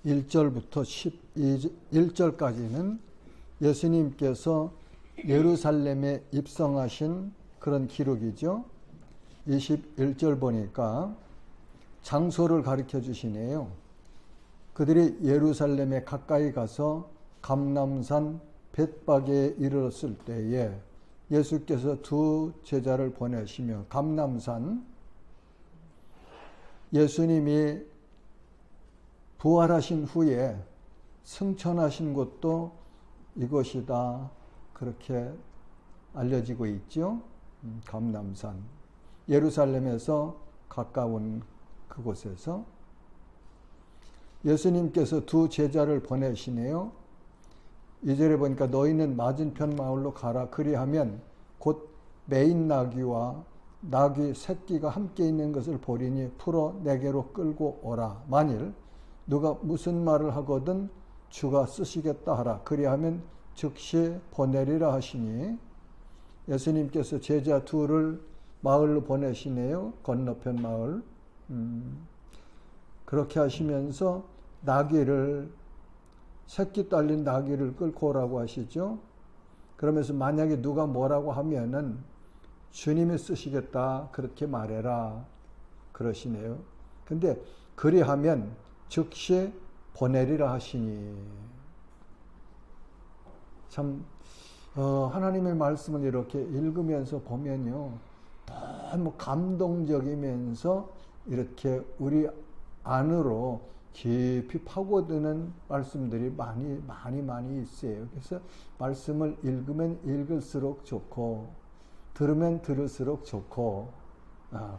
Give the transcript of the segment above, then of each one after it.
1절부터 11절까지는 예수님께서 예루살렘에 입성하신 그런 기록이죠. 21절 보니까 장소를 가르쳐 주시네요. 그들이 예루살렘에 가까이 가서 감람산 벳바게에 이르렀을 때에 예수께서 두 제자를 보내시며, 감람산, 예수님이 부활하신 후에 승천하신 곳도 이것이다, 그렇게 알려지고 있죠. 감람산, 예루살렘에서 가까운 그곳에서 예수님께서 두 제자를 보내시네요. 2절에 보니까 너희는 맞은편 마을로 가라. 그리하면 곧 매인 나귀와 나귀 새끼가 함께 있는 것을 보리니 풀어 내게로 끌고 오라. 만일 누가 무슨 말을 하거든 주가 쓰시겠다 하라. 그리하면 즉시 보내리라 하시니, 예수님께서 제자 둘을 마을로 보내시네요. 건너편 마을. 그렇게 하시면서 나귀를, 새끼 딸린 나귀를 끌고 오라고 하시죠. 그러면서 만약에 누가 뭐라고 하면은 주님이 쓰시겠다 그렇게 말해라 그러시네요. 근데 그리하면 즉시 보내리라 하시니, 참 하나님의 말씀을 이렇게 읽으면서 보면요, 너무 감동적이면서 이렇게 우리 안으로 깊이 파고드는 말씀들이 많이 있어요. 그래서 말씀을 읽으면 읽을수록 좋고 들으면 들을수록 좋고,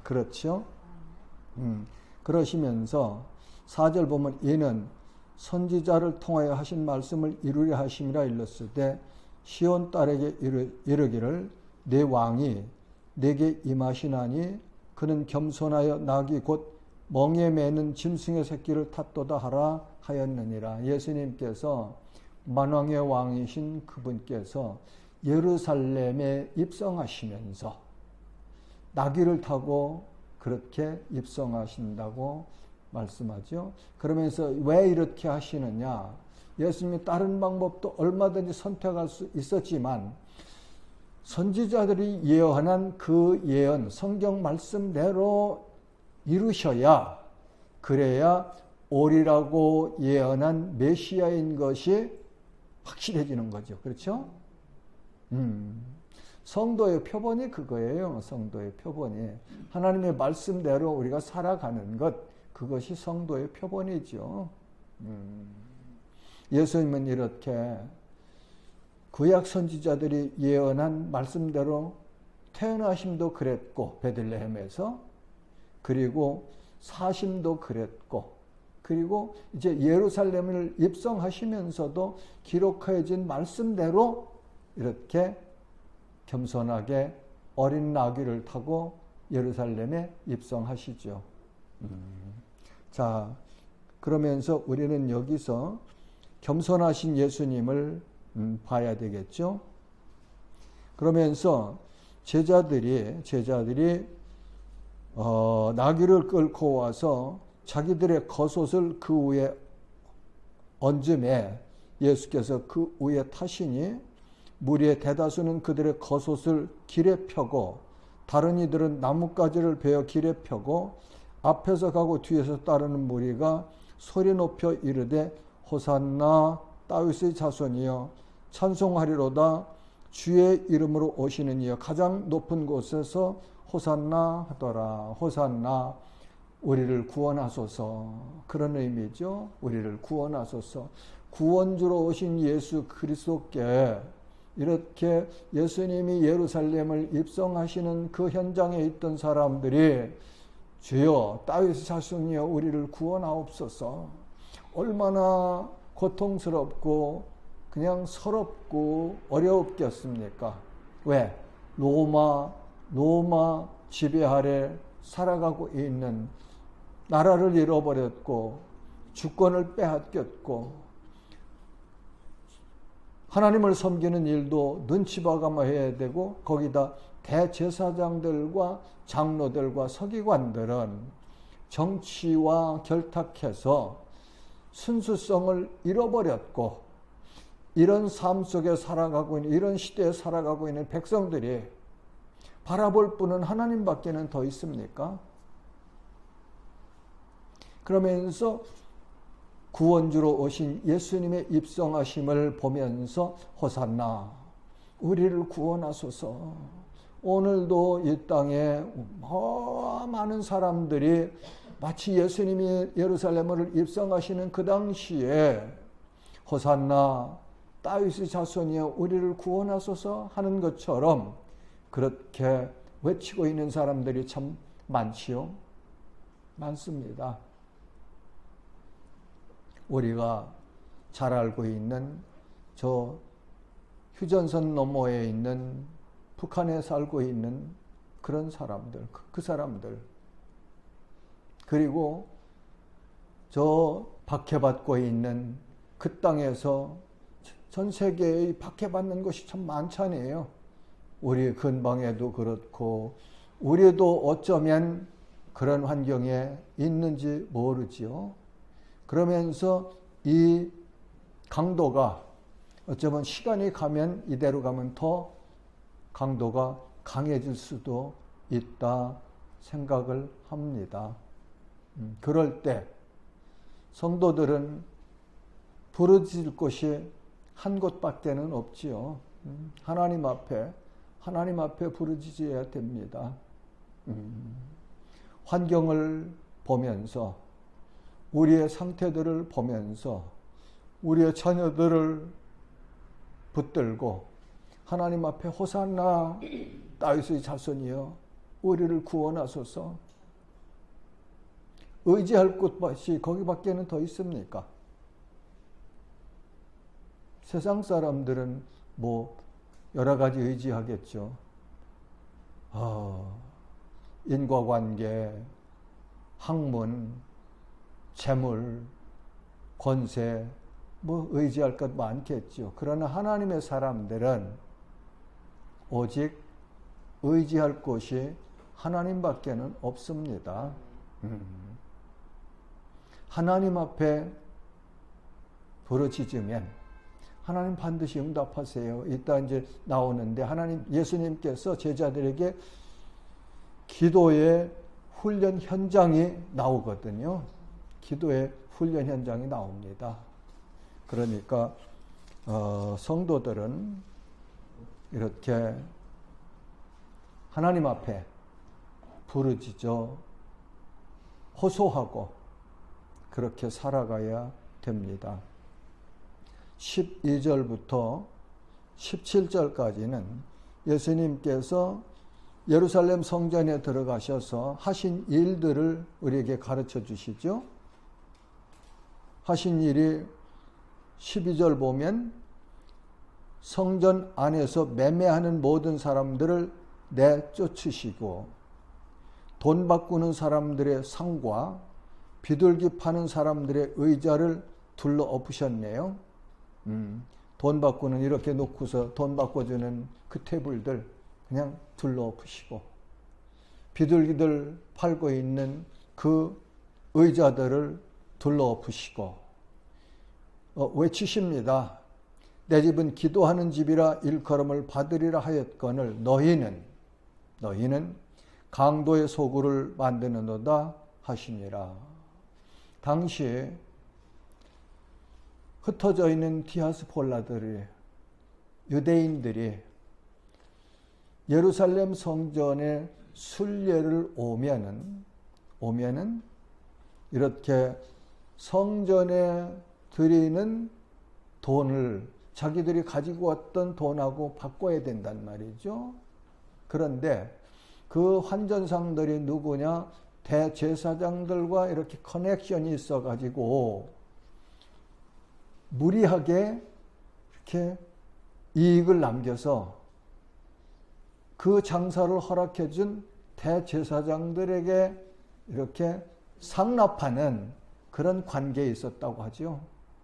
그렇죠? 그러시면서 4절 보면 이는 선지자를 통하여 하신 말씀을 이루려 하심이라 일렀을 때 시온 딸에게 이르기를 내 왕이 내게 임하시나니 그는 겸손하여 나귀 곧 멍에 매는 짐승의 새끼를 탔도다 하라 하였느니라. 예수님께서 만왕의 왕이신 그분께서 예루살렘에 입성하시면서 나귀를 타고 그렇게 입성하신다고 말씀하죠. 그러면서 왜 이렇게 하시느냐? 예수님이 다른 방법도 얼마든지 선택할 수 있었지만 선지자들이 예언한 그 예언, 성경 말씀대로 이루셔야, 그래야 오리라고 예언한 메시아인 것이 확실해지는 거죠. 그렇죠? 성도의 표본이 그거예요. 성도의 표본이 하나님의 말씀대로 우리가 살아가는 것, 그것이 성도의 표본이죠. 예수님은 이렇게 구약 선지자들이 예언한 말씀대로 태어나심도 그랬고, 베들레헴에서, 그리고 사심도 그랬고, 그리고 이제 예루살렘을 입성하시면서도 기록해진 말씀대로 이렇게 겸손하게 어린 나귀를 타고 예루살렘에 입성하시죠. 자, 그러면서 우리는 여기서 겸손하신 예수님을 봐야 되겠죠. 그러면서 제자들이 나귀를 끌고 와서 자기들의 겉옷을 그 위에 얹음에 예수께서 그 위에 타시니 무리의 대다수는 그들의 겉옷을 길에 펴고 다른 이들은 나뭇가지를 베어 길에 펴고 앞에서 가고 뒤에서 따르는 무리가 소리 높여 이르되 호산나 다윗의 자손이여 찬송하리로다 주의 이름으로 오시는 이여 가장 높은 곳에서 호산나 하더라. 호산나, 우리를 구원하소서, 그런 의미죠. 우리를 구원하소서. 구원주로 오신 예수 그리스도께 이렇게 예수님이 예루살렘을 입성하시는 그 현장에 있던 사람들이 주여 다윗의 자손이여 우리를 구원하옵소서. 얼마나 고통스럽고 그냥 서럽고 어려웠겠습니까? 왜? 로마 지배 아래 살아가고 있는, 나라를 잃어버렸고 주권을 빼앗겼고 하나님을 섬기는 일도 눈치 봐가며 해야 되고, 거기다 대제사장들과 장로들과 서기관들은 정치와 결탁해서 순수성을 잃어버렸고 이런 삶 속에 살아가고 있는, 이런 시대에 살아가고 있는 백성들이 바라볼 분은 하나님밖에는 더 있습니까? 그러면서 구원주로 오신 예수님의 입성하심을 보면서 호산나 우리를 구원하소서. 오늘도 이 땅에 많은 사람들이 마치 예수님이 예루살렘을 입성하시는 그 당시에 호산나 다윗의 자손이여 우리를 구원하소서 하는 것처럼 그렇게 외치고 있는 사람들이 참 많지요. 많습니다. 우리가 잘 알고 있는 저 휴전선 너머에 있는 북한에 살고 있는 그런 사람들, 그 사람들, 그리고 저 박해받고 있는 그 땅에서 전 세계에 박해받는 것이 참 많잖아요. 우리 근방에도 그렇고 우리도 어쩌면 그런 환경에 있는지 모르지요. 그러면서 이 강도가 어쩌면 시간이 가면 이대로 가면 더 강도가 강해질 수도 있다 생각을 합니다. 그럴 때 성도들은 부르짖을 곳이 한 곳밖에는 없지요. 하나님 앞에 부르짖어야 됩니다. 환경을 보면서 우리의 상태들을 보면서 우리의 자녀들을 붙들고 하나님 앞에 호산나 다윗의 자손이여 우리를 구원하소서. 의지할 곳이 거기밖에는 더 있습니까? 세상 사람들은 뭐 여러 가지 의지하겠죠. 인과관계, 학문, 재물, 권세, 뭐 의지할 것 많겠죠. 그러나 하나님의 사람들은 오직 의지할 곳이 하나님밖에는 없습니다. 하나님 앞에 부르짖으면 하나님 반드시 응답하세요. 이따 이제 나오는데 하나님 예수님께서 제자들에게 기도의 훈련 현장이 나오거든요. 기도의 훈련 현장이 나옵니다. 그러니까 성도들은 이렇게 하나님 앞에 부르짖어 호소하고 그렇게 살아가야 됩니다. 12절부터 17절까지는 예수님께서 예루살렘 성전에 들어가셔서 하신 일들을 우리에게 가르쳐 주시죠. 하신 일이 12절 보면 성전 안에서 매매하는 모든 사람들을 내쫓으시고 돈 바꾸는 사람들의 상과 비둘기 파는 사람들의 의자를 둘러 엎으셨네요. 돈 바꾸는 이렇게 놓고서 돈 바꿔주는 그 테이블들 그냥 둘러 엎으시고 비둘기들 팔고 있는 그 의자들을 둘러 엎으시고 외치십니다. 내 집은 기도하는 집이라 일컬음을 받으리라 하였거늘 너희는 강도의 소굴을 만드는도다 하시니라. 당시 흩어져 있는 디아스폴라들이 유대인들이 예루살렘 성전에 순례를 오면은 이렇게 성전에 드리는 돈을 자기들이 가지고 왔던 돈하고 바꿔야 된단 말이죠. 그런데 그 환전상들이 누구냐? 대제사장들과 이렇게 커넥션이 있어가지고 무리하게 이렇게 이익을 남겨서 그 장사를 허락해준 대제사장들에게 이렇게 상납하는 그런 관계에 있었다고 하죠.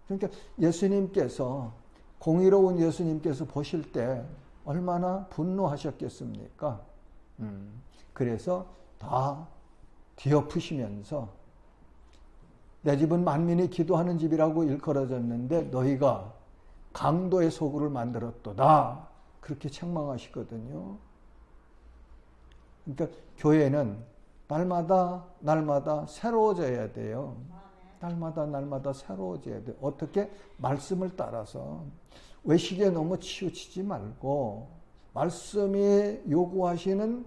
그러니까 예수님께서 공의로운 예수님께서 보실 때 얼마나 분노하셨겠습니까? 그래서 다 뒤엎으시면서 내 집은 만민이 기도하는 집이라고 일컬어졌는데 너희가 강도의 소굴을 만들었도다. 그렇게 책망하시거든요. 그러니까 교회는 날마다 새로워져야 돼요. 날마다 새로워져야 돼요. 어떻게? 말씀을 따라서. 외식에 너무 치우치지 말고 말씀이 요구하시는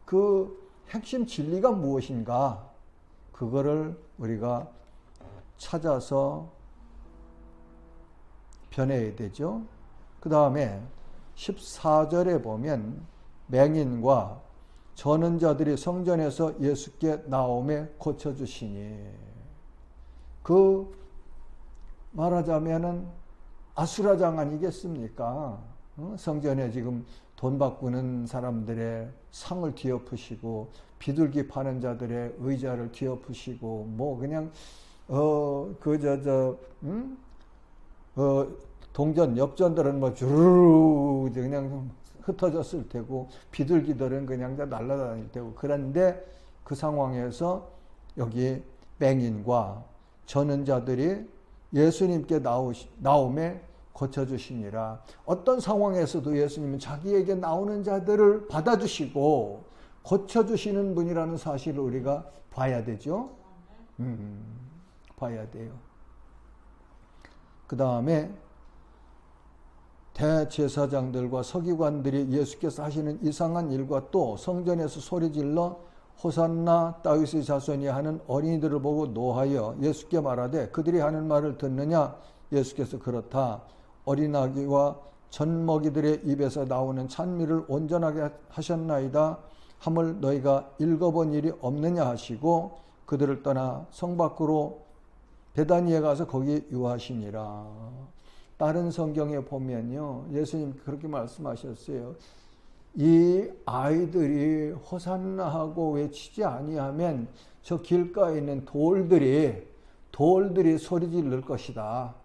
그 핵심 진리가 무엇인가? 그거를 우리가 찾아서 변해야 되죠. 그 다음에 14절에 보면 맹인과 저는 자들이 성전에서 예수께 나오매 고쳐주시니, 그 말하자면은 아수라장 아니겠습니까? 성전에 지금 돈 바꾸는 사람들의 상을 뒤엎으시고 비둘기 파는 자들의 의자를 뒤엎으시고 뭐 그냥 동전 엽전들은 뭐 주르르 그냥 흩어졌을 테고 비둘기들은 그냥 다 날아다닐 테고, 그런데 그 상황에서 여기 맹인과 저는 자들이 예수님께 나오매 고쳐주시니라. 어떤 상황에서도 예수님은 자기에게 나오는 자들을 받아주시고 고쳐주시는 분이라는 사실을 우리가 봐야 되죠. 봐야 돼요. 그 다음에 대제사장들과 서기관들이 예수께서 하시는 이상한 일과 또 성전에서 소리질러 호산나 다윗의 자손이 하는 어린이들을 보고 노하여 예수께 말하되 그들이 하는 말을 듣느냐? 예수께서 그렇다. 어린아기와 젖먹이들의 입에서 나오는 찬미를 온전하게 하셨나이다 함을 너희가 읽어본 일이 없느냐 하시고 그들을 떠나 성 밖으로 베다니에 가서 거기 유하시니라. 다른 성경에 보면요, 예수님 그렇게 말씀하셨어요. 이 아이들이 호산나 하고 외치지 아니하면 저 길가에 있는 돌들이 소리 지를 것이다.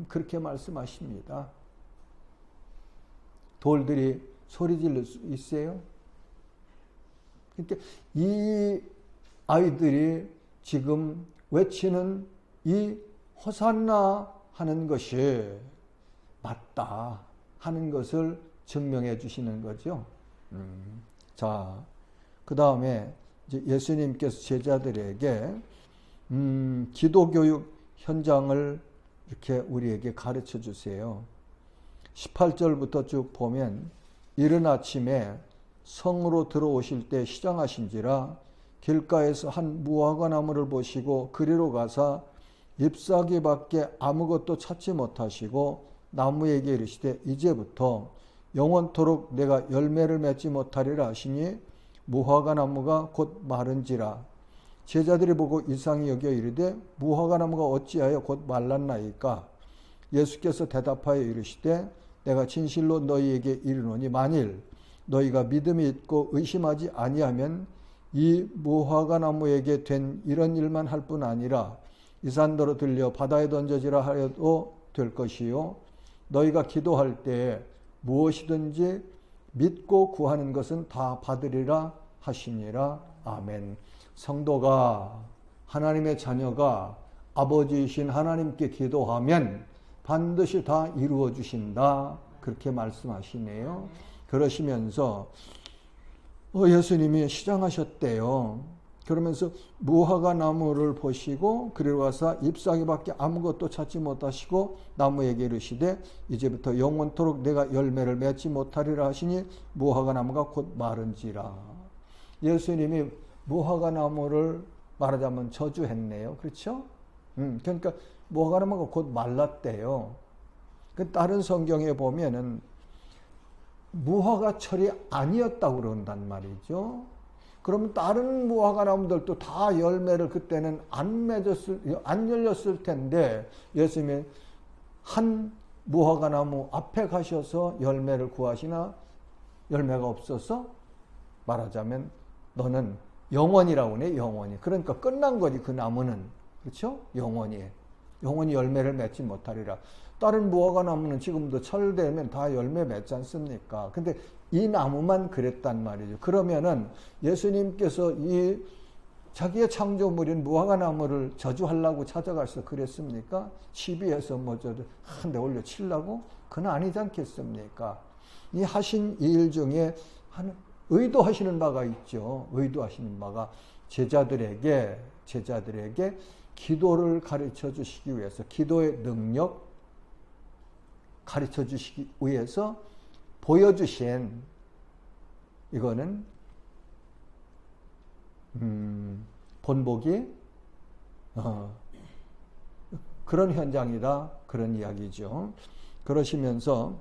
그렇게 말씀하십니다. 돌들이 소리 지를 수 있어요? 그러니까 이 아이들이 지금 외치는 이 호산나 하는 것이 맞다 하는 것을 증명해 주시는 거죠. 자, 그 다음에 예수님께서 제자들에게 기도교육 현장을 이렇게 우리에게 가르쳐 주세요. 18절부터 쭉 보면 이른 아침에 성으로 들어오실 때 시장하신지라 길가에서 한 무화과 나무를 보시고 그리로 가사 잎사귀밖에 아무것도 찾지 못하시고 나무에게 이르시되 이제부터 영원토록 내가 열매를 맺지 못하리라 하시니 무화과 나무가 곧 마른지라. 제자들이 보고 이상히 여겨 이르되 무화과 나무가 어찌하여 곧 말랐나이까? 예수께서 대답하여 이르시되 내가 진실로 너희에게 이르노니 만일 너희가 믿음이 있고 의심하지 아니하면 이 무화과 나무에게 된 이런 일만 할 뿐 아니라 이 산더러 들려 바다에 던져지라 하여도 될 것이요 너희가 기도할 때에 무엇이든지 믿고 구하는 것은 다 받으리라 하시니라. 아멘. 성도가, 하나님의 자녀가 아버지이신 하나님께 기도하면 반드시 다 이루어 주신다. 그렇게 말씀하시네요. 그러시면서 예수님이 시장하셨대요. 그러면서 무화과 나무를 보시고 그리로 가서 잎사귀밖에 아무것도 찾지 못하시고 나무에게 이르시되 이제부터 영원토록 내가 열매를 맺지 못하리라 하시니 무화과 나무가 곧 마른지라. 예수님이 무화과 나무를 말하자면 저주했네요. 그렇죠? 그러니까 무화과 나무가 곧 말랐대요. 다른 성경에 보면은 무화과철이 아니었다고 그런단 말이죠. 그러면 다른 무화과 나무들도 다 열매를 그때는 안 열렸을 텐데 예수님이 한 무화과 나무 앞에 가셔서 열매를 구하시나 열매가 없어서 말하자면 너는 영원이라고 하네. 영원히. 그러니까 끝난 거지. 그 나무는. 그렇죠? 영원히 열매를 맺지 못하리라. 다른 무화과 나무는 지금도 철 되면 다 열매 맺지 않습니까? 근데 이 나무만 그랬단 말이죠. 그러면은 예수님께서 이 자기의 창조물인 무화과나무를 저주하려고 찾아가서 그랬습니까? 시비해서 뭐 한 대 올려 치려고? 그건 아니지 않겠습니까? 이 하신 일 중에 의도하시는 바가 있죠. 의도하시는 바가 제자들에게 기도를 가르쳐 주시기 위해서, 기도의 능력 가르쳐 주시기 위해서 보여주신, 이거는 본보기 그런 현장이다, 그런 이야기죠. 그러시면서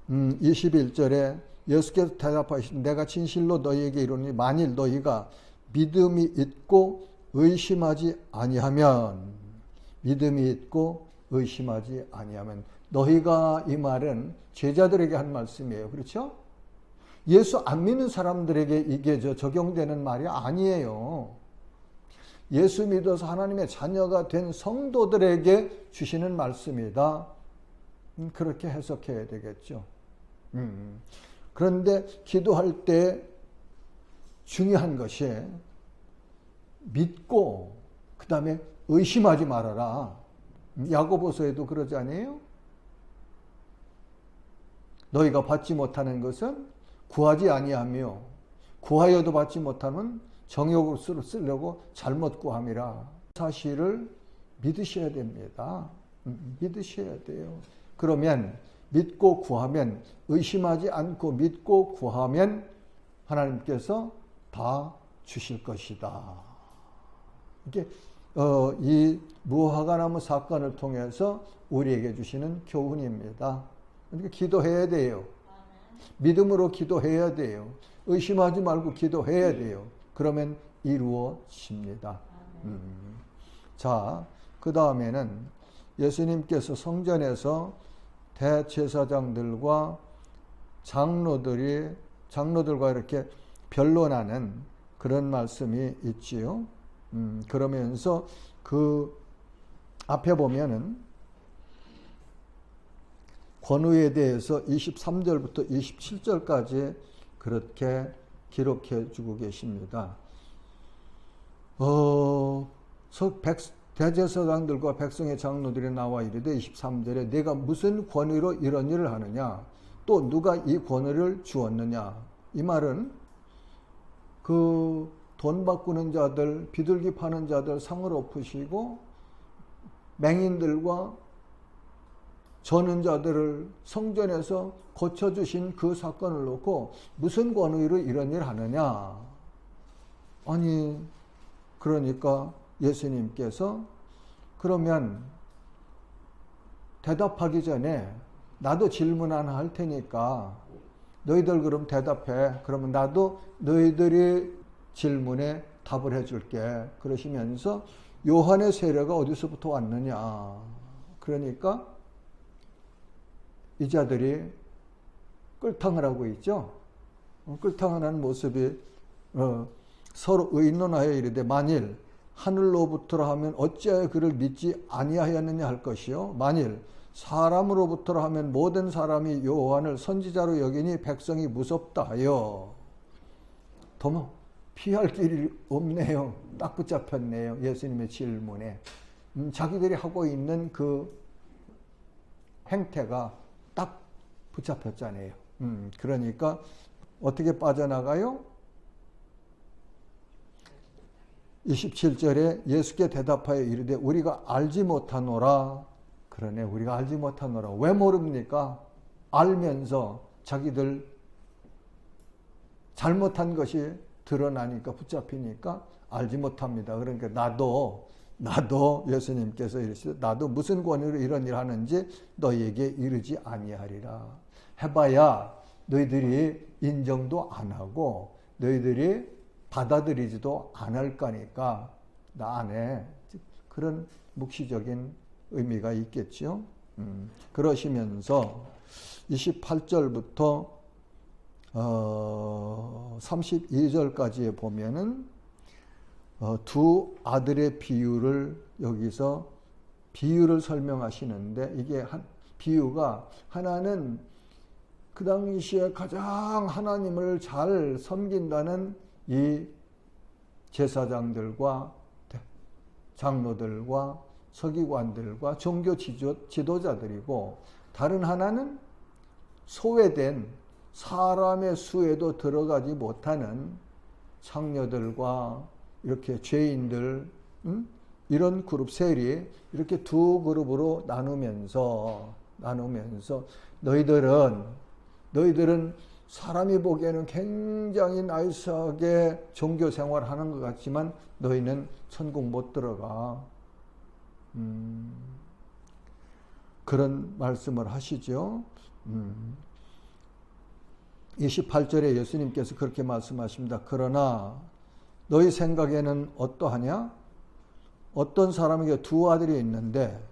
21절에 예수께서 대답하시되 내가 진실로 너희에게 이르노니 만일 너희가 믿음이 있고 의심하지 아니하면, 믿음이 있고 의심하지 아니하면, 너희가, 이 말은 제자들에게 한 말씀이에요. 그렇죠? 예수 안 믿는 사람들에게 이게 적용되는 말이 아니에요. 예수 믿어서 하나님의 자녀가 된 성도들에게 주시는 말씀이다. 그렇게 해석해야 되겠죠. 그런데 기도할 때 중요한 것이 믿고 그 다음에 의심하지 말아라. 야고보서에도 그러지 않아요? 너희가 받지 못하는 것은 구하지 아니하며 구하여도 받지 못하면 정욕으로 쓰려고 잘못 구함이라. 사실을 믿으셔야 됩니다. 믿으셔야 돼요. 그러면 믿고 구하면, 의심하지 않고 믿고 구하면 하나님께서 다 주실 것이다. 이게 이 무화과나무 사건을 통해서 우리에게 주시는 교훈입니다. 그러니까 기도해야 돼요. 믿음으로 기도해야 돼요. 의심하지 말고 기도해야 돼요. 그러면 이루어집니다. 자, 그 다음에는 예수님께서 성전에서 대제사장들과 장로들과 이렇게 변론하는 그런 말씀이 있지요. 그러면서 그 앞에 보면은 권위에 대해서 23절부터 27절까지 그렇게 기록해 주고 계십니다. 대제사장들과 백성의 장로들이 나와 이르되 23절에 내가 무슨 권위로 이런 일을 하느냐, 또 누가 이 권위를 주었느냐. 이 말은 그 돈 바꾸는 자들, 비둘기 파는 자들 상을 엎으시고 맹인들과 저는 자들을 성전에서 고쳐주신 그 사건을 놓고 무슨 권위로 이런 일을 하느냐. 아니, 그러니까 예수님께서 그러면 대답하기 전에 나도 질문 하나 할 테니까 너희들 그럼 대답해. 그러면 나도 너희들이 질문에 답을 해줄게. 그러시면서 요한의 세례가 어디서부터 왔느냐. 그러니까 이 자들이 끌탕을 하고 있죠. 끌탕을 하는 모습이 서로 의논하여 이르되 만일 하늘로부터라 하면 어찌하여 그를 믿지 아니하였느냐 할 것이요, 만일 사람으로부터라 하면 모든 사람이 요한을 선지자로 여기니 백성이 무섭다 하여. 도망 피할 길이 없네요. 딱 붙잡혔네요. 예수님의 질문에 자기들이 하고 있는 그 행태가 딱 붙잡혔잖아요. 그러니까 어떻게 빠져나가요? 27절에 예수께 대답하여 이르되 우리가 알지 못하노라. 그러네, 우리가 알지 못하노라. 왜 모릅니까? 알면서 자기들 잘못한 것이 드러나니까, 붙잡히니까 알지 못합니다. 그러니까 나도 예수님께서 이르시되 나도 무슨 권위로 이런 일을 하는지 너희에게 이르지 아니하리라. 해봐야 너희들이 인정도 안 하고 너희들이 받아들이지도 않을 거니까 나 안 해. 그런 묵시적인 의미가 있겠죠. 그러시면서 28절부터 32절까지에 보면은 두 아들의 비유를, 여기서 비유를 설명하시는데, 이게 비유가 하나는 그 당시에 가장 하나님을 잘 섬긴다는 이 제사장들과 장로들과 서기관들과 종교 지도자들이고, 다른 하나는 소외된 사람의 수에도 들어가지 못하는 창녀들과 이렇게 죄인들, 이런 그룹 셀이 이렇게 두 그룹으로 나누면서 너희들은 사람이 보기에는 굉장히 나이스하게 종교 생활하는 것 같지만 너희는 천국 못 들어가. 그런 말씀을 하시죠. 28절에 예수님께서 그렇게 말씀하십니다. 그러나 너희 생각에는 어떠하냐? 어떤 사람에게 두 아들이 있는데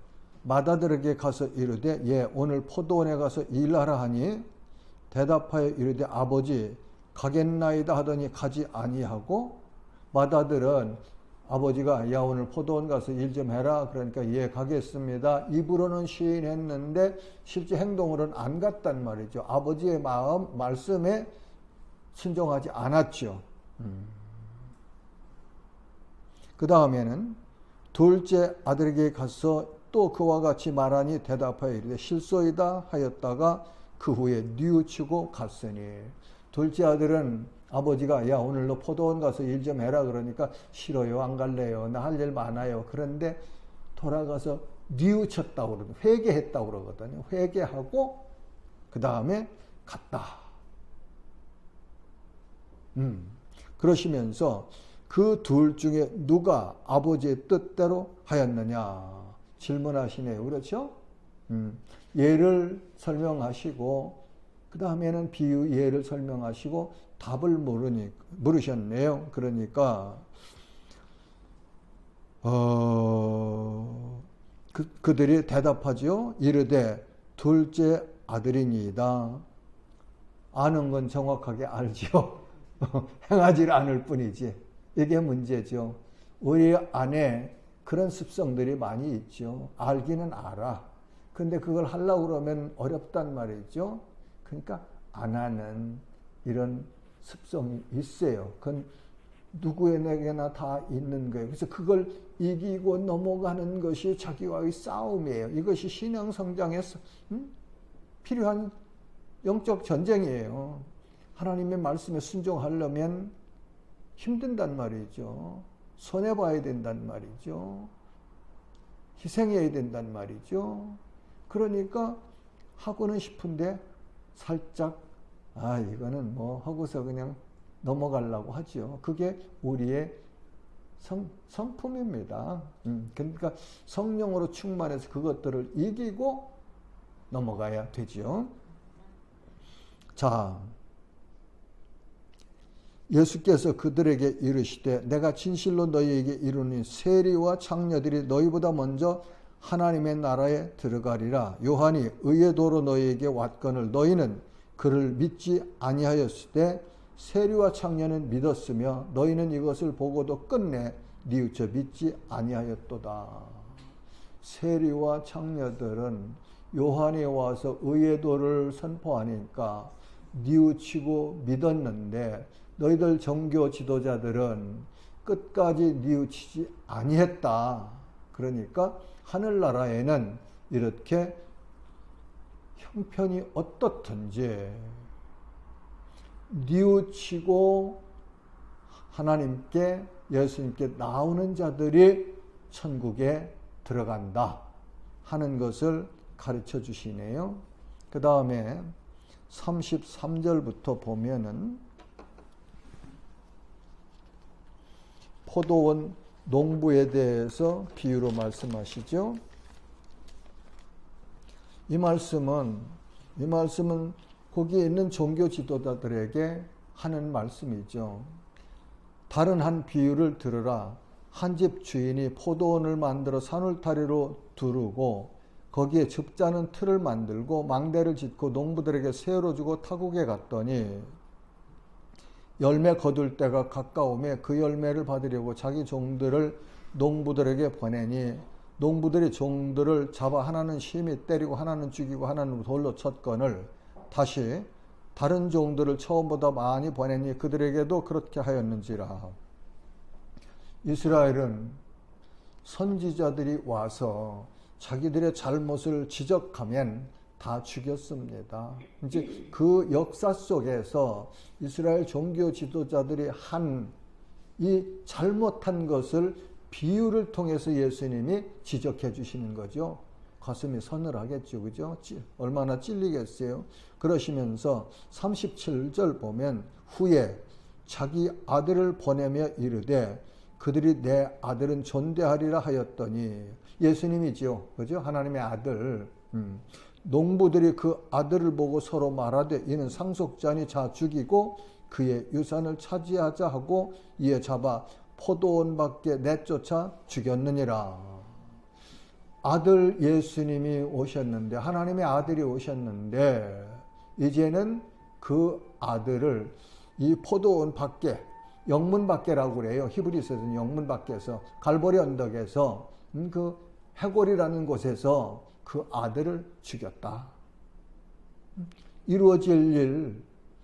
맏아들에게 가서 이르되 예 오늘 포도원에 가서 일하라 하니 대답하여 이르되 아버지 가겠나이다 하더니 가지 아니하고, 맏아들은 아버지가 야 오늘 포도원 가서 일 좀 해라 그러니까 예 가겠습니다 입으로는 시인했는데 실제 행동으로는 안 갔단 말이죠. 아버지의 말씀에 순종하지 않았죠. 그 다음에는 둘째 아들에게 가서 또 그와 같이 말하니 대답하여 이르되 실소이다 하였다가 그 후에 뉘우치고 갔으니, 둘째 아들은 아버지가 야 오늘 너 포도원 가서 일 좀 해라 그러니까 싫어요 안 갈래요 나 할 일 많아요. 그런데 돌아가서 뉘우쳤다고 그러거든요. 회개했다고 그러거든요. 회개하고 그 다음에 갔다. 그러시면서 그 둘 중에 누가 아버지의 뜻대로 하였느냐 질문하시네요. 그렇죠? 예를 설명하시고 그 다음에는 비유 예를 설명하시고 답을 물으셨네요. 그러니까 그들이 대답하죠. 이르되 둘째 아들이니이다. 아는 건 정확하게 알죠. 행하지를 않을 뿐이지. 이게 문제죠. 우리 안에 그런 습성들이 많이 있죠. 알기는 알아. 근데 그걸 하려고 그러면 어렵단 말이죠. 그러니까 안 하는 이런 습성이 있어요. 그건 누구에게나 다 있는 거예요. 그래서 그걸 이기고 넘어가는 것이 자기와의 싸움이에요. 이것이 신앙 성장에 필요한 영적 전쟁이에요. 하나님의 말씀에 순종하려면 힘든단 말이죠. 손해봐야 된단 말이죠. 희생해야 된단 말이죠. 그러니까 하고는 싶은데 살짝 이거는 뭐 하고서 그냥 넘어가려고 하죠. 그게 우리의 성품입니다. 그러니까 성령으로 충만해서 그것들을 이기고 넘어가야 되죠. 자, 예수께서 그들에게 이르시되 내가 진실로 너희에게 이르니 세리와 창녀들이 너희보다 먼저 하나님의 나라에 들어가리라. 요한이 의의 도로 너희에게 왔거늘 너희는 그를 믿지 아니하였을 때 세리와 창녀는 믿었으며 너희는 이것을 보고도 끝내 뉘우쳐 믿지 아니하였도다. 세리와 창녀들은 요한이 와서 의의 도를 선포하니까 뉘우치고 믿었는데 너희들 종교 지도자들은 끝까지 뉘우치지 아니했다. 그러니까 하늘나라에는 이렇게 형편이 어떻든지 뉘우치고 하나님께 예수님께 나오는 자들이 천국에 들어간다 하는 것을 가르쳐 주시네요. 그 다음에 33절부터 보면은 포도원 농부에 대해서 비유로 말씀하시죠. 이 말씀은 거기에 있는 종교 지도자들에게 하는 말씀이죠. 다른 한 비유를 들으라. 한 집 주인이 포도원을 만들어 산울타리로 두르고 거기에 즙자는 틀을 만들고 망대를 짓고 농부들에게 세로 주고 타국에 갔더니 열매 거둘 때가 가까우며 그 열매를 받으려고 자기 종들을 농부들에게 보내니 농부들이 종들을 잡아 하나는 심히 때리고 하나는 죽이고 하나는 돌로 쳤거늘 다시 다른 종들을 처음보다 많이 보내니 그들에게도 그렇게 하였는지라. 이스라엘은 선지자들이 와서 자기들의 잘못을 지적하면 다 죽였습니다. 이제 그 역사 속에서 이스라엘 종교 지도자들이 한 이 잘못한 것을 비유를 통해서 예수님이 지적해 주시는 거죠. 가슴이 서늘하겠죠. 그죠? 얼마나 찔리겠어요. 그러시면서 37절 보면 후에 자기 아들을 보내며 이르되 그들이 내 아들은 존대하리라 하였더니 예수님이지요. 그죠? 하나님의 아들. 농부들이 그 아들을 보고 서로 말하되 이는 상속자니 자 죽이고 그의 유산을 차지하자 하고 이에 잡아 포도원 밖에 내쫓아 죽였느니라. 아들 예수님이 오셨는데, 하나님의 아들이 오셨는데 이제는 그 아들을 이 포도원 밖에, 영문 밖에라고 그래요. 히브리서는 영문 밖에서, 갈보리 언덕에서 그 해골이라는 곳에서 그 아들을 죽였다. 이루어질 일,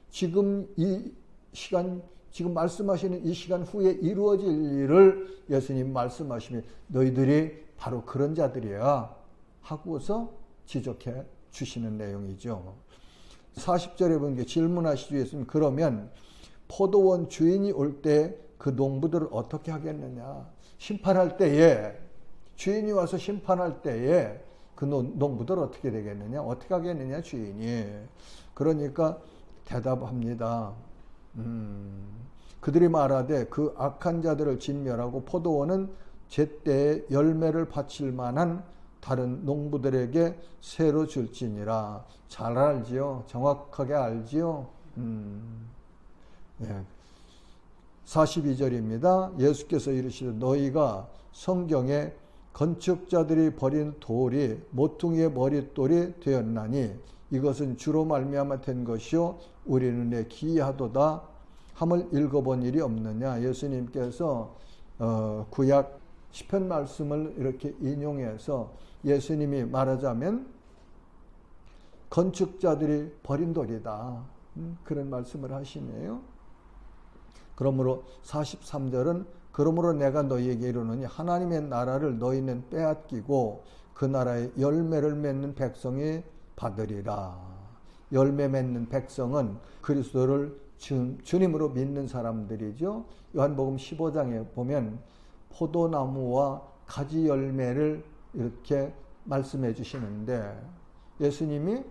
지금 이 시간, 지금 말씀하시는 이 시간 후에 이루어질 일을 예수님 말씀하시면 너희들이 바로 그런 자들이야 하고서 지적해 주시는 내용이죠. 40절에 보면 질문하시죠. 예수님, 그러면 포도원 주인이 올 때 그 농부들을 어떻게 하겠느냐? 심판할 때에, 주인이 와서 심판할 때에 그 농부들 어떻게 되겠느냐? 어떻게 하겠느냐, 주인이. 그러니까 대답합니다. 그들이 말하되 그 악한 자들을 진멸하고 포도원은 제때에 열매를 바칠 만한 다른 농부들에게 새로 줄지니라. 잘 알지요? 정확하게 알지요? 네. 42절입니다. 예수께서 이르시되 너희가 성경에 건축자들이 버린 돌이 모퉁이의 머릿돌이 되었나니 이것은 주로 말미암아 된 것이요 우리는 내 기이하도다 함을 읽어본 일이 없느냐. 예수님께서 구약 시편 말씀을 이렇게 인용해서 예수님이 말하자면 건축자들이 버린 돌이다, 그런 말씀을 하시네요. 그러므로 43절은 그러므로 내가 너희에게 이르노니 하나님의 나라를 너희는 빼앗기고 그 나라의 열매를 맺는 백성이 받으리라. 열매 맺는 백성은 그리스도를 주님으로 믿는 사람들이죠. 요한복음 15장에 보면 포도나무와 가지 열매를 이렇게 말씀해 주시는데 예수님이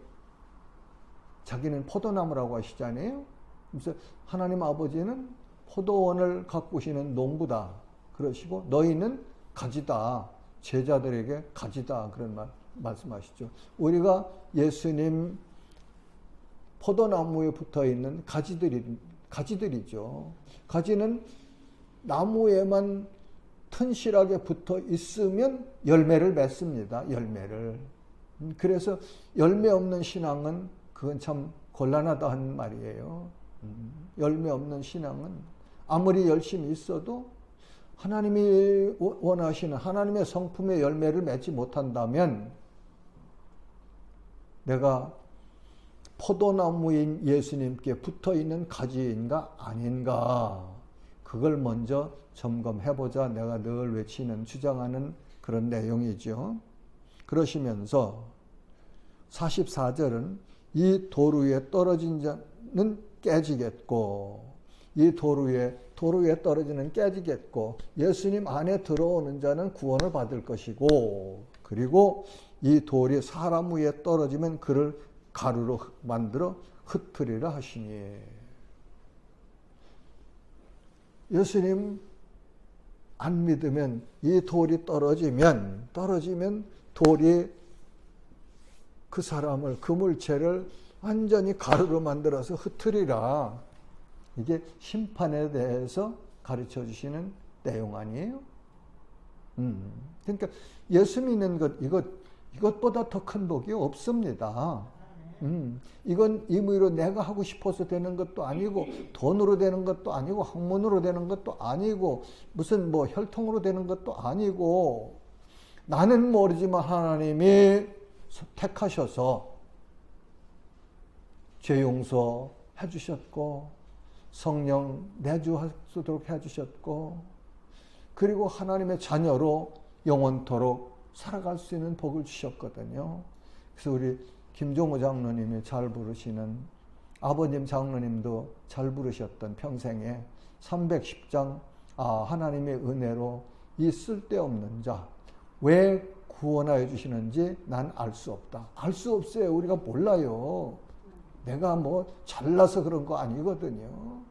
자기는 포도나무라고 하시잖아요. 그래서 하나님 아버지는 포도원을 가꾸시는 농부다 그러시고 너희는 가지다, 제자들에게 가지다, 그런 말씀하시죠. 우리가 예수님 포도나무에 붙어있는 가지들이죠. 가지는 나무에만 튼실하게 붙어 있으면 열매를 맺습니다. 열매를. 그래서 열매 없는 신앙은 그건 참 곤란하다 하는 말이에요. 열매 없는 신앙은 아무리 열심히 있어도 하나님이 원하시는 하나님의 성품의 열매를 맺지 못한다면 내가 포도나무인 예수님께 붙어있는 가지인가 아닌가, 그걸 먼저 점검해보자 내가 늘 외치는, 주장하는 그런 내용이죠. 그러시면서 44절은 이 돌 위에 떨어진 자는 깨지겠고, 이 돌 위에 떨어지는 깨지겠고, 예수님 안에 들어오는 자는 구원을 받을 것이고, 그리고 이 돌이 사람 위에 떨어지면 그를 가루로 만들어 흩으리라 하시니. 예수님 안 믿으면 이 돌이 떨어지면 돌이 그 사람을, 그 물체를 완전히 가루로 만들어서 흩으리라. 이게 심판에 대해서 가르쳐 주시는 내용 아니에요? 그러니까 예수 믿는 것, 이것보다 더 큰 복이 없습니다. 이건 임의로 내가 하고 싶어서 되는 것도 아니고, 돈으로 되는 것도 아니고, 학문으로 되는 것도 아니고, 무슨 뭐 혈통으로 되는 것도 아니고, 나는 모르지만 하나님이 택하셔서 죄 용서 해주셨고, 성령 내주하도록 해주셨고, 그리고 하나님의 자녀로 영원토록 살아갈 수 있는 복을 주셨거든요. 그래서 우리 김종호 장로님이 잘 부르시는, 아버님 장로님도 잘 부르셨던 평생에 310장, 하나님의 은혜로 이 쓸데없는 자 왜 구원하여 주시는지 난 알 수 없다. 알 수 없어요. 우리가 몰라요. 내가 뭐 잘나서 그런 거 아니거든요.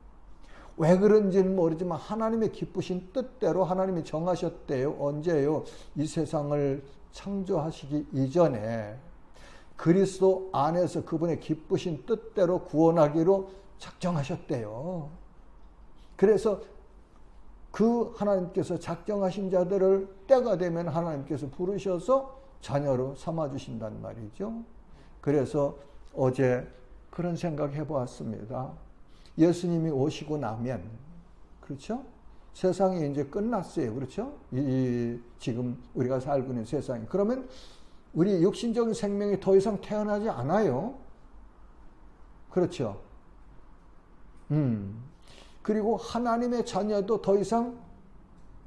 왜 그런지는 모르지만 하나님의 기쁘신 뜻대로 하나님이 정하셨대요. 언제요? 이 세상을 창조하시기 이전에 그리스도 안에서 그분의 기쁘신 뜻대로 구원하기로 작정하셨대요. 그래서 그 하나님께서 작정하신 자들을 때가 되면 하나님께서 부르셔서 자녀로 삼아주신단 말이죠. 그래서 어제 그런 생각 해보았습니다. 예수님이 오시고 나면, 그렇죠? 세상이 이제 끝났어요. 그렇죠? 지금 우리가 살고 있는 세상이. 그러면 우리 육신적인 생명이 더 이상 태어나지 않아요. 그렇죠? 그리고 하나님의 자녀도 더 이상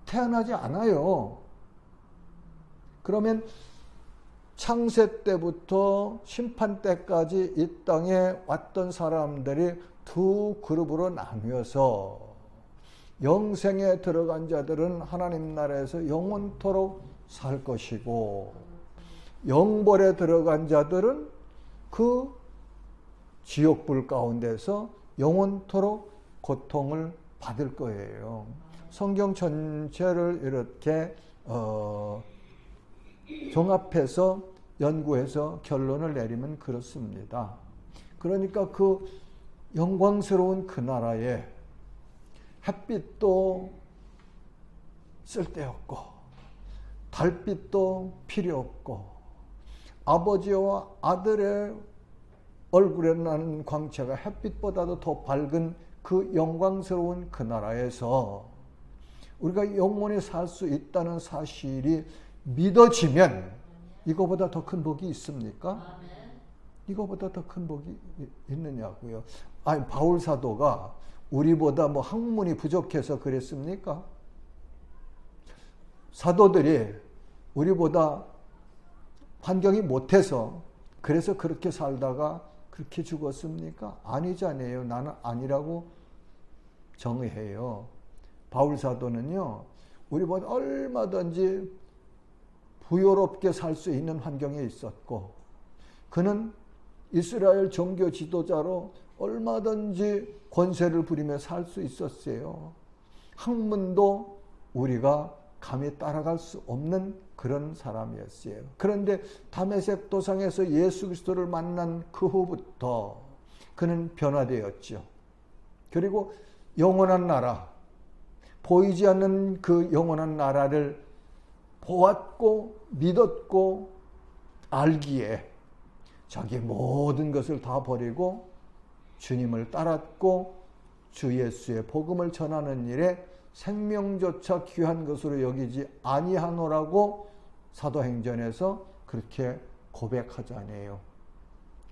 태어나지 않아요. 그러면 창세 때부터 심판 때까지 이 땅에 왔던 사람들이 두 그룹으로 나뉘어서 영생에 들어간 자들은 하나님 나라에서 영원토록 살 것이고, 영벌에 들어간 자들은 그 지옥불 가운데서 영원토록 고통을 받을 거예요. 성경 전체를 이렇게 종합해서 연구해서 결론을 내리면 그렇습니다. 그러니까 그 영광스러운 그 나라에 햇빛도 쓸데없고 달빛도 필요 없고 아버지와 아들의 얼굴에 나는 광채가 햇빛보다도 더 밝은 그 영광스러운 그 나라에서 우리가 영원히 살 수 있다는 사실이 믿어지면 이거보다 더 큰 복이 있습니까? 이거보다 더 큰 복이 있느냐고요. 아니, 바울 사도가 우리보다 뭐 학문이 부족해서 그랬습니까? 사도들이 우리보다 환경이 못해서 그래서 그렇게 살다가 그렇게 죽었습니까? 아니잖아요. 나는 아니라고 정의해요. 바울 사도는요, 우리보다 얼마든지 부유롭게 살 수 있는 환경에 있었고, 그는 이스라엘 종교 지도자로 얼마든지 권세를 부리며 살 수 있었어요. 학문도 우리가 감히 따라갈 수 없는 그런 사람이었어요. 그런데 다메섹 도상에서 예수 그리스도를 만난 그 후부터 그는 변화되었죠. 그리고 영원한 나라, 보이지 않는 그 영원한 나라를 보았고 믿었고 알기에 자기 모든 것을 다 버리고 주님을 따랐고 주 예수의 복음을 전하는 일에 생명조차 귀한 것으로 여기지 아니하노라고 사도행전에서 그렇게 고백하잖아요.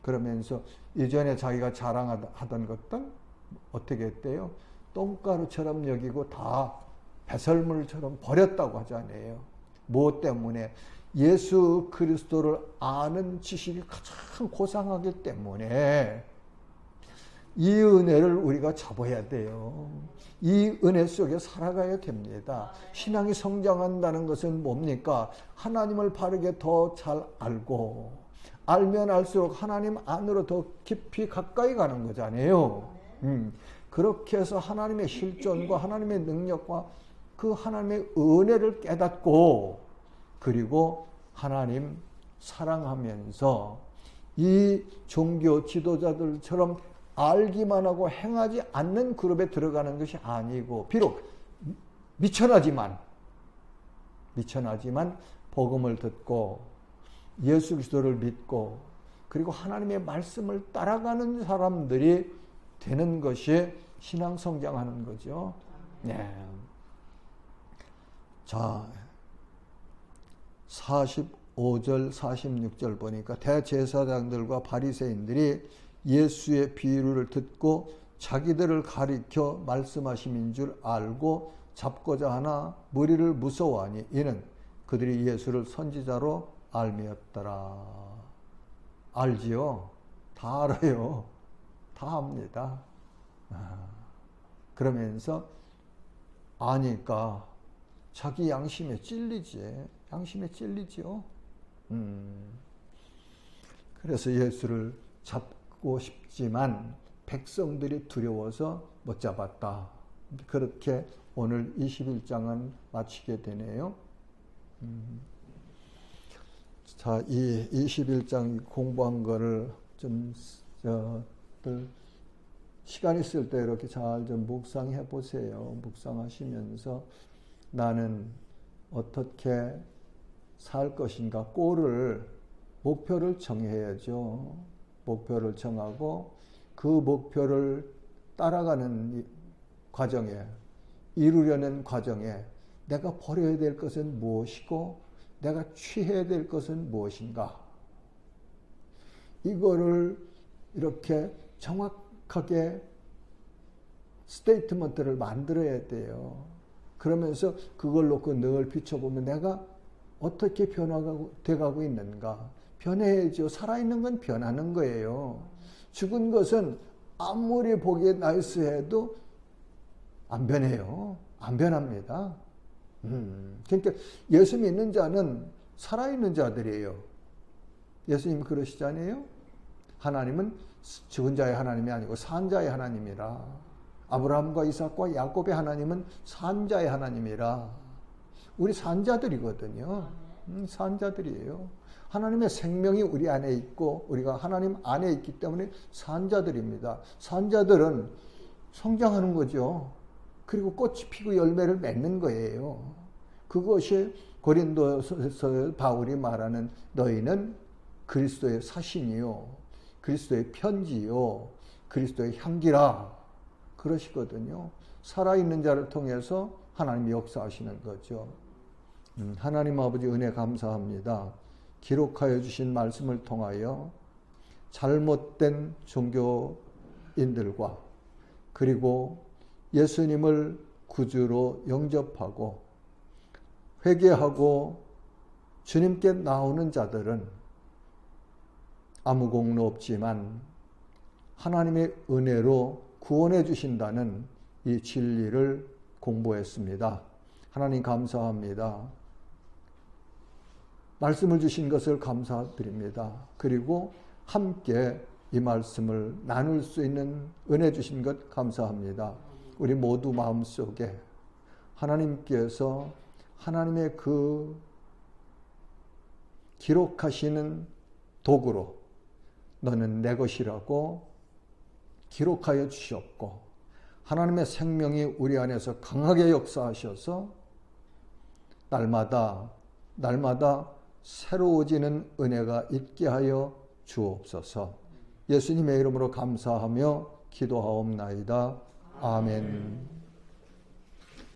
그러면서 이전에 자기가 자랑하던 것들 어떻게 했대요? 똥가루처럼 여기고 다 배설물처럼 버렸다고 하잖아요. 무엇 때문에? 예수 그리스도를 아는 지식이 가장 고상하기 때문에 이 은혜를 우리가 잡아야 돼요. 이 은혜 속에 살아가야 됩니다. 신앙이 성장한다는 것은 뭡니까? 하나님을 바르게 더 잘 알고, 알면 알수록 하나님 안으로 더 깊이 가까이 가는 거잖아요. 그렇게 해서 하나님의 실존과 하나님의 능력과 그 하나님의 은혜를 깨닫고, 그리고 하나님 사랑하면서 이 종교 지도자들처럼 알기만 하고 행하지 않는 그룹에 들어가는 것이 아니고, 비록 미천하지만 복음을 듣고 예수 그리스도를 믿고 그리고 하나님의 말씀을 따라가는 사람들이 되는 것이 신앙 성장하는 거죠. 네. 자, 45절 46절 보니까 대제사장들과 바리새인들이 예수의 비유를 듣고 자기들을 가리켜 말씀하심인 줄 알고 잡고자 하나 무리를 무서워하니 이는 그들이 예수를 선지자로 알미었더라. 알지요? 다 알아요. 다 압니다. 그러면서 아니까 자기 양심에 찔리지. 양심에 찔리지요. 그래서 예수를 잡고 싶지만 백성들이 두려워서 못 잡았다. 그렇게 오늘 21장은 마치게 되네요. 자, 이 21장 공부한 거를 좀 시간 있을 때 이렇게 잘 좀 묵상해 보세요. 묵상하시면서 나는 어떻게 살 것인가, 목표를 정해야죠. 목표를 정하고 그 목표를 따라가는 과정에, 이루려는 과정에 내가 버려야 될 것은 무엇이고 내가 취해야 될 것은 무엇인가, 이거를 이렇게 정확하게 스테이트먼트를 만들어야 돼요. 그러면서 그걸 놓고 늘 비춰보면 내가 어떻게 변화되고 있는가. 변해야죠. 살아있는 건 변하는 거예요. 죽은 것은 아무리 보기에 나이스해도 안 변해요. 안 변합니다. 그러니까 예수 믿는 자는 살아있는 자들이에요. 예수님 그러시잖아요. 하나님은 죽은 자의 하나님이 아니고 산 자의 하나님이라. 아브라함과 이삭과 야곱의 하나님은 산 자의 하나님이라. 우리 산자들이거든요. 산자들이에요. 하나님의 생명이 우리 안에 있고 우리가 하나님 안에 있기 때문에 산자들입니다. 산자들은 성장하는 거죠. 그리고 꽃이 피고 열매를 맺는 거예요. 그것이 고린도서 바울이 말하는 너희는 그리스도의 사신이요, 그리스도의 편지요, 그리스도의 향기라 그러시거든요. 살아있는 자를 통해서 하나님이 역사하시는 거죠. 하나님 아버지 은혜 감사합니다. 기록하여 주신 말씀을 통하여 잘못된 종교인들과 그리고 예수님을 구주로 영접하고 회개하고 주님께 나오는 자들은 아무 공로 없지만 하나님의 은혜로 구원해 주신다는 이 진리를 공부했습니다. 하나님 감사합니다. 말씀을 주신 것을 감사드립니다. 그리고 함께 이 말씀을 나눌 수 있는 은혜 주신 것 감사합니다. 우리 모두 마음속에 하나님께서 하나님의 그 기록하시는 도구로 너는 내 것이라고 기록하여 주셨고 하나님의 생명이 우리 안에서 강하게 역사하셔서 날마다 새로워지는 은혜가 있게 하여 주옵소서. 예수님의 이름으로 감사하며 기도하옵나이다. 아멘.